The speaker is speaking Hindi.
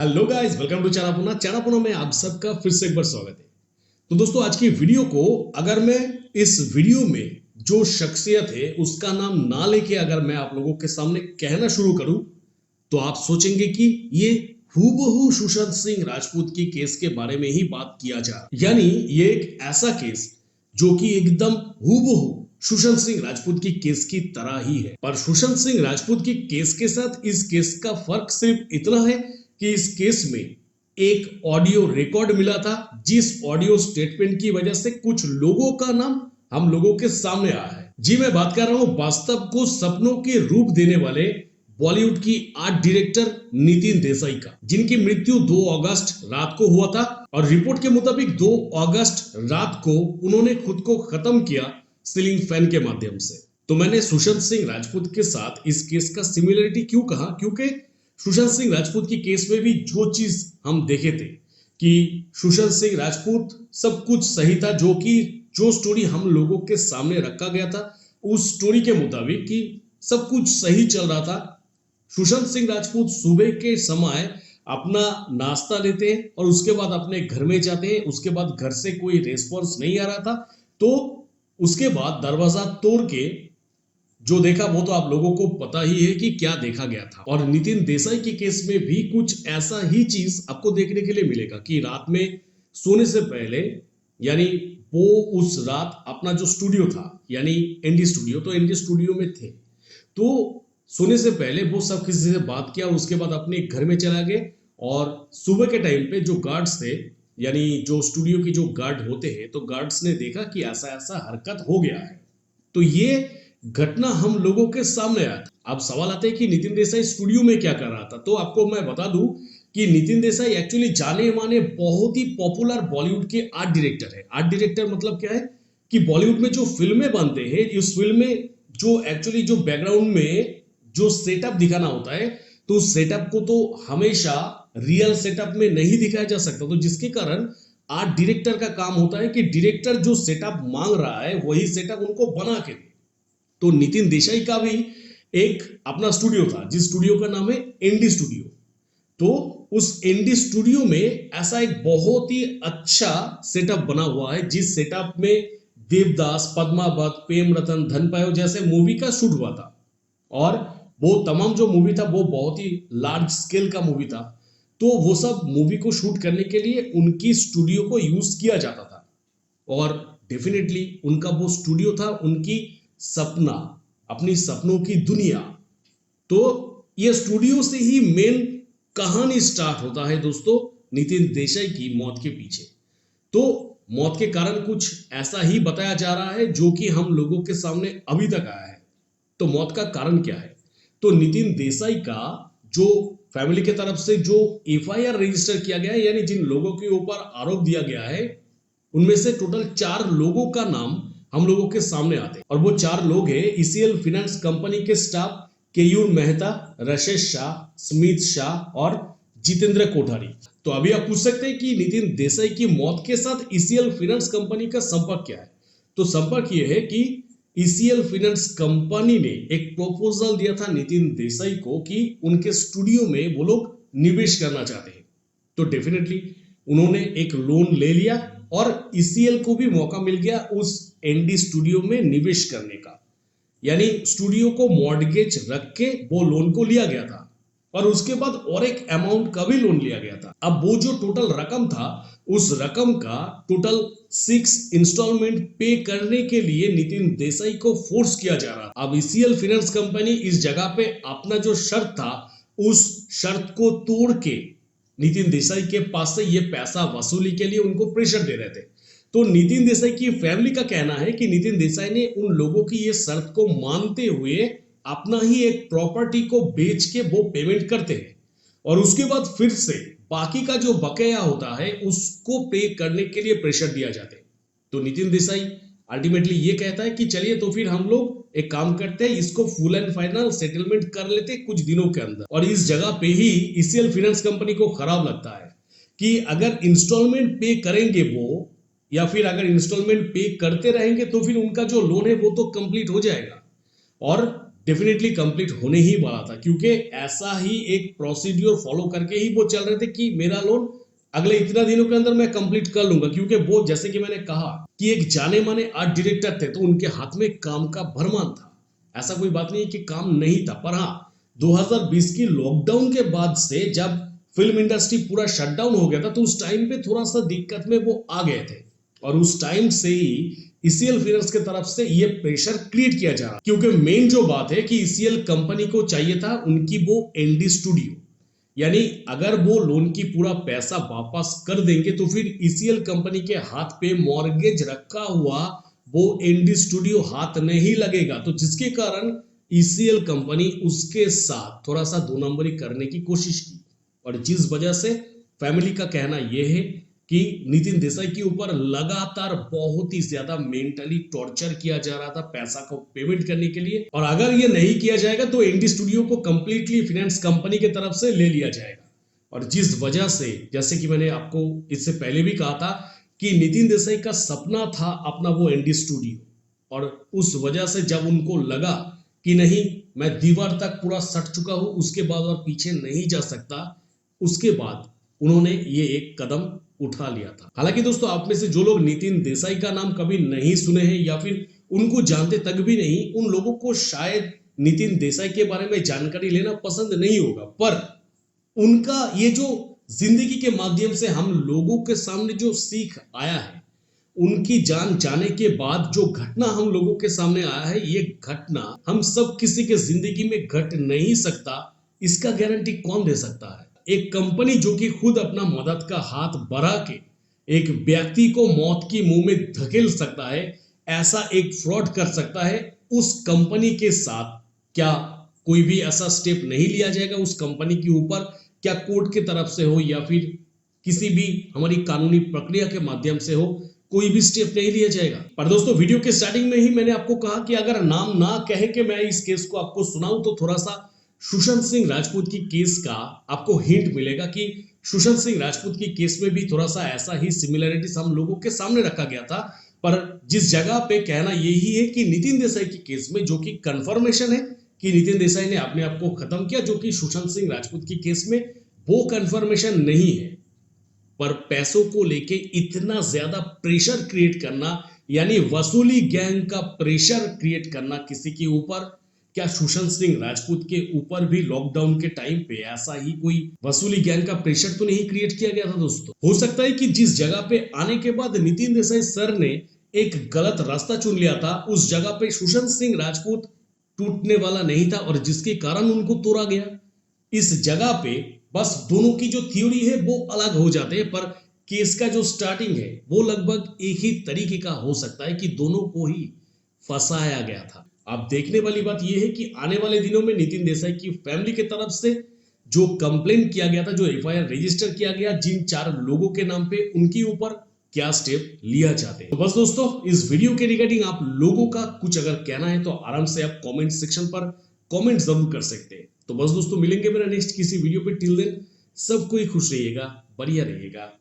हेलो गाइस, वेलकम टू चारापुना में आप सबका फिर से एक बार स्वागत है। तो दोस्तों, आज की वीडियो को अगर मैं इस वीडियो में जो शख्सियत है उसका नाम ना लेके अगर मैं आप लोगों के सामने कहना शुरू करूं तो आप सोचेंगे कि ये हूबहू सुशांत सिंह राजपूत की केस के बारे में ही बात किया जा रहा है। यानी ये एक ऐसा केस जो कि एकदम हूबहू सुशांत सिंह राजपूत की केस की तरह ही है। पर सुशांत सिंह राजपूत की केस के साथ इस केस का फर्क सिर्फ इतना है कि इस केस में एक ऑडियो रिकॉर्ड मिला था, जिस ऑडियो स्टेटमेंट की वजह से कुछ लोगों का नाम हम लोगों के सामने आया है। जी, मैं बात कर रहा हूं वास्तव को सपनों के रूप देने वाले बॉलीवुड की आर्ट डायरेक्टर नितिन देसाई का, जिनकी मृत्यु 2 अगस्त रात को हुआ था। और रिपोर्ट के मुताबिक 2 अगस्त रात को उन्होंने खुद को खत्म किया सीलिंग फैन के माध्यम से। तो मैंने सुशांत सिंह राजपूत के साथ इस केस का सिमिलरिटी क्यों कहा, क्योंकि सुशांत सिंह राजपूत की केस में भी जो चीज हम देखे थे कि सुशांत सिंह राजपूत सब कुछ सही था, जो स्टोरी हम लोगों के सामने रखा गया था उस स्टोरी के मुताबिक कि सब कुछ सही चल रहा था। सुशांत सिंह राजपूत सुबह के समय अपना नाश्ता लेते हैं और उसके बाद अपने घर में जाते हैं। उसके बाद घर से कोई रेस्पॉन्स नहीं आ रहा था, तो उसके बाद दरवाजा तोड़ के जो देखा वो तो आप लोगों को पता ही है कि क्या देखा गया था। और नितिन देसाई के केस में भी कुछ ऐसा ही चीज आपको देखने के लिए मिलेगा कि रात में सोने से पहले, यानी वो उस रात अपना जो स्टूडियो था यानी एनडी स्टूडियो, तो एनडी स्टूडियो में थे, तो सोने से पहले वो सब किसी से बात किया और उसके बाद अपने घर में चला गए। और सुबह के टाइम पे जो गार्ड्स थे, यानी जो स्टूडियो की जो गार्ड होते हैं, तो गार्ड्स ने देखा कि ऐसा ऐसा हरकत हो गया है। तो ये घटना हम लोगों के सामने आया था। अब सवाल आता है कि नितिन देसाई स्टूडियो में क्या कर रहा था। तो आपको मैं बता दूं कि नितिन देसाई एक्चुअली जाने माने बहुत ही पॉपुलर बॉलीवुड के आर्ट डायरेक्टर है। आर्ट डायरेक्टर मतलब क्या है कि बॉलीवुड में जो फिल्में बनते हैं, इस फिल्म में जो एक्चुअली जो बैकग्राउंड में जो सेटअप दिखाना होता है, तो उस सेटअप को तो हमेशा रियल सेटअप में नहीं दिखाया जा सकता, तो जिसके कारण आर्ट डायरेक्टर का काम होता है कि डायरेक्टर जो सेटअप मांग रहा है वही सेटअप उनको बना के दे। तो नितिन देसाई का भी एक अपना स्टूडियो था, जिस स्टूडियो का नाम है एनडी स्टूडियो। तो उस एनडी स्टूडियो में ऐसा एक बहुत ही अच्छा सेटअप बना हुआ है, जिस सेटअप में देवदास, पद्मावत, प्रेम रतन, धन पायो जैसे मूवी का शूट हुआ था। और वो तमाम जो मूवी था वो बहुत ही लार्ज स्केल का मूवी था। तो वो सब मूवी को शूट करने के लिए उनकी स्टूडियो को यूज किया जाता था। और डेफिनेटली उनका वो स्टूडियो था उनकी सपना, अपनी सपनों की दुनिया। तो ये स्टूडियो से ही मेन कहानी स्टार्ट होता है दोस्तों, नितिन देसाई की मौत के पीछे। तो मौत के कारण कुछ ऐसा ही बताया जा रहा है जो कि हम लोगों के सामने अभी तक आया है। तो मौत का कारण क्या है? तो नितिन देसाई का जो फैमिली की तरफ से जो एफआईआर रजिस्टर किया गया है, यानी जिन लोगों के ऊपर आरोप दिया गया है, उनमें से टोटल 4 लोगों का नाम हम लोगों के सामने आते हैं। और वो 4 लोग हैं ईसीएल फाइनेंस कंपनी के स्टाफ केयूर मेहता, रशेश शाह, स्मित शाह और जितेंद्र कोठारी। तो अभी आप पूछ सकते हैं कि नितिन देसाई की मौत के साथ ईसीएल फाइनेंस कंपनी का संपर्क क्या है। तो संपर्क यह है कि ईसीएल फाइनेंस कंपनी ने एक प्रपोजल दिया था नितिन देसाई को कि उनके स्टूडियो में वो लोग निवेश करना चाहते हैं। तो डेफिनेटली उन्होंने एक लोन ले लिया और ईसीएल को भी मौका मिल गया उस एनडी स्टूडियो में निवेश करने का। यानी स्टूडियो को मॉर्गेज रख के वो लोन को लिया गया था और उसके बाद और एक अमाउंट का भी लोन लिया गया था। अब वो जो टोटल रकम था, उस रकम का टोटल 6 इंस्टॉलमेंट पे करने के लिए नितिन देसाई को फोर्स किया जा रहा था। अब ईसीएल फाइनेंस कंपनी इस जगह पे अपना जो शर्त था, उस शर्त को तोड़ के नितिन देसाई के पास से ये पैसा वसूली के लिए उनको प्रेशर दे रहे थे। तो नितिन देसाई की फैमिली का कहना है कि नितिन देसाई ने उन लोगों की ये शर्त को मानते हुए अपना ही एक प्रॉपर्टी को बेच के वो पेमेंट करते हैं और उसके बाद फिर से बाकी का जो बकाया होता है उसको पे करने के लिए प्रेशर दिया जाता है। तो नितिन देसाई अल्टीमेटली ये कहता है कि चलिए तो फिर हम लोग एक काम करते हैं, इसको फुल एंड फाइनल सेटलमेंट कर लेते हैं कुछ दिनों के अंदर। और इस जगह पे ही ईसीएल फाइनेंस कंपनी को खराब लगता है कि अगर इंस्टॉलमेंट पे करेंगे वो, या फिर अगर इंस्टॉलमेंट पे करते रहेंगे तो फिर उनका जो लोन है वो तो कंप्लीट हो जाएगा। और डेफिनेटली कंप्लीट होने ही वाला था, क्योंकि ऐसा ही एक प्रोसीड्यूर फॉलो करके ही वो चल रहे थे कि मेरा लोन अगले इतना दिनों के अंदर मैं कंप्लीट कर लूंगा। क्योंकि वो जैसे कि मैंने कहा कि एक जाने माने आर्ट डायरेक्टर थे, तो उनके हाथ में काम का भरमार था। ऐसा कोई बात नहीं है कि काम नहीं था, पर हाँ 2020 की लॉकडाउन के बाद से जब फिल्म इंडस्ट्री पूरा शटडाउन हो गया था, तो उस टाइम पे थोड़ा सा दिक्कत में वो आ गए थे। और उस टाइम से ही ईसीएल फिल्म्स की तरफ से ये प्रेशर क्रिएट किया जा रहा, क्योंकि मेन जो बात है कि ईसीएल कंपनी को चाहिए था उनकी वो एनडी स्टूडियो, यानी अगर वो लोन की पूरा पैसा वापस कर देंगे तो फिर ईसीएल कंपनी के हाथ पे मॉर्गेज रखा हुआ वो एनडी स्टूडियो हाथ नहीं लगेगा। तो जिसके कारण ईसीएल कंपनी उसके साथ थोड़ा सा दो नंबरी करने की कोशिश की, और जिस वजह से फैमिली का कहना यह है कि नितिन देसाई के ऊपर लगातार बहुत ही ज्यादा मेंटली टॉर्चर किया जा रहा था पैसा को पेमेंट करने के लिए, और अगर ये नहीं किया जाएगा तो एनडी स्टूडियो को कंप्लीटली फाइनेंस कंपनी की तरफ से ले लिया जाएगा। और जिस वजह से, जैसे कि मैंने आपको इससे पहले भी कहा था कि नितिन देसाई का सपना था अपना वो एनडी स्टूडियो, और उस वजह से जब उनको लगा कि नहीं मैं दीवार तक पूरा सट चुका हूं, उसके बाद और पीछे नहीं जा सकता, उसके बाद उन्होंने ये एक कदम उठा लिया था। हालांकि दोस्तों आप में से जो लोग नितिन देसाई का नाम कभी नहीं सुने हैं या फिर उनको जानते तक भी नहीं, उन लोगों को शायद नितिन देसाई के बारे में जानकारी लेना पसंद नहीं होगा, पर उनका ये जो जिंदगी के माध्यम से हम लोगों के सामने जो सीख आया है, उनकी जान जाने के बाद जो घटना हम लोगों के सामने आया है, ये घटना हम सब किसी के जिंदगी में घट नहीं सकता, इसका गारंटी कौन दे सकता है। एक कंपनी जो कि खुद अपना मदद का हाथ बढ़ा के एक व्यक्ति को मौत की मुंह में धकेल सकता है, ऐसा एक फ्रॉड कर सकता है, उस कंपनी के साथ क्या कोई भी ऐसा स्टेप नहीं लिया जाएगा उस कंपनी के ऊपर? क्या कोर्ट की तरफ से हो या फिर किसी भी हमारी कानूनी प्रक्रिया के माध्यम से हो, कोई भी स्टेप नहीं लिया जाएगा? पर दोस्तों वीडियो के स्टार्टिंग में ही मैंने आपको कहा कि अगर नाम ना कहे कि मैं इस केस को आपको सुनाऊं, तो थोड़ा सा सुशांत सिंह राजपूत की केस का आपको हिंट मिलेगा कि सुशांत सिंह राजपूत की केस में भी थोड़ा सा ऐसा ही सिमिलरिटीज हम लोगों के सामने रखा गया था। पर जिस जगह पे कहना यही है कि नितिन देसाई की केस में जो कि कंफर्मेशन है कि नितिन देसाई ने अपने आप को खत्म किया, जो कि सुशांत सिंह राजपूत की केस में वो कंफर्मेशन नहीं है। पर पैसों को लेके इतना ज्यादा प्रेशर क्रिएट करना, यानी वसूली गैंग का प्रेशर क्रिएट करना किसी के ऊपर, क्या सुशांत सिंह राजपूत के ऊपर भी लॉकडाउन के टाइम पे ऐसा ही कोई वसूली गैंग का प्रेशर तो नहीं क्रिएट किया गया था? दोस्तों हो सकता है कि जिस जगह पे आने के बाद नितिन देसाई सर ने एक गलत रास्ता चुन लिया था, उस जगह पे सुशांत सिंह राजपूत टूटने वाला नहीं था, और जिसके कारण उनको तोड़ा गया। इस जगह पे बस दोनों की जो थ्योरी है वो अलग हो जाते हैं, पर केस का जो स्टार्टिंग है वो लगभग एक ही तरीके का हो सकता है कि दोनों को ही फंसाया गया था। अब देखने वाली बात यह है कि आने वाले दिनों में नितिन देसाई की फैमिली की तरफ से जो कंप्लेन किया गया था, जो एफआईआर रजिस्टर किया गया जिन 4 लोगों के नाम पे, उनके ऊपर क्या स्टेप लिया जाते हैं। तो बस दोस्तों इस वीडियो के रिगार्डिंग आप लोगों का कुछ अगर कहना है तो आराम से आप कमेंट सेक्शन पर कमेंट जरूर कर सकते हैं। तो बस दोस्तों मिलेंगे मेरा नेक्स्ट किसी वीडियो पे। टिल देन सब कोई खुश रहिएगा, बढ़िया रहिएगा।